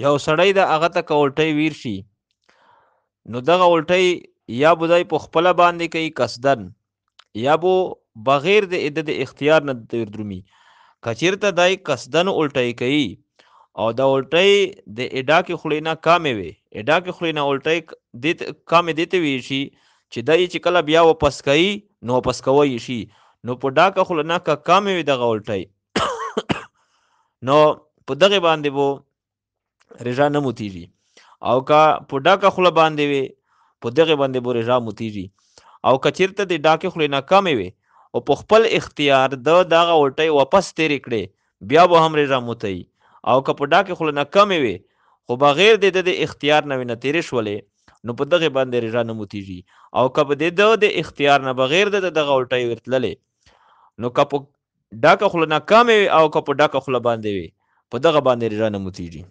یو سړی د هغه ته که الټی ویر شي نو دغه الټی یا به دی په خپله باندې کوي قصدن یا بو بغیر د اختیار نه درومي. که چېرته دی قصدن الټی کوي او د الټی د اډاکې خولې نه کامې وي، اډاکې خولې نه الټی کامې دې ته ویل شي چې دی چې کله بیا واپس کوي نو واپس کوی شي. نو په ډاکه خوله نه که کامې وي دغه الټی نو په دغه باندې بو رجا نه موتیږي، او که په ډاکه خوله باندې وي په دغه باندې بو رجا موتیږي. او که چېرته د ډاکې خولې نه کامې وي او په خپل اختیار د دغه الټی واپس تیرې کړې بیا به هم رجا موتی. او که په ډاکې خوله نه کمې وي خو بغیر د اختیار نه وي نه تیرې شولې نو په دغه باندې رجا نه موتیږي. او که په د اختیار نه بغیر د دغه الټی ورتللې نو که په ډاکه خوله نه کامې وي او که په ډاکه خوله باندې وي په دغه باندې رجا نه موتیږي.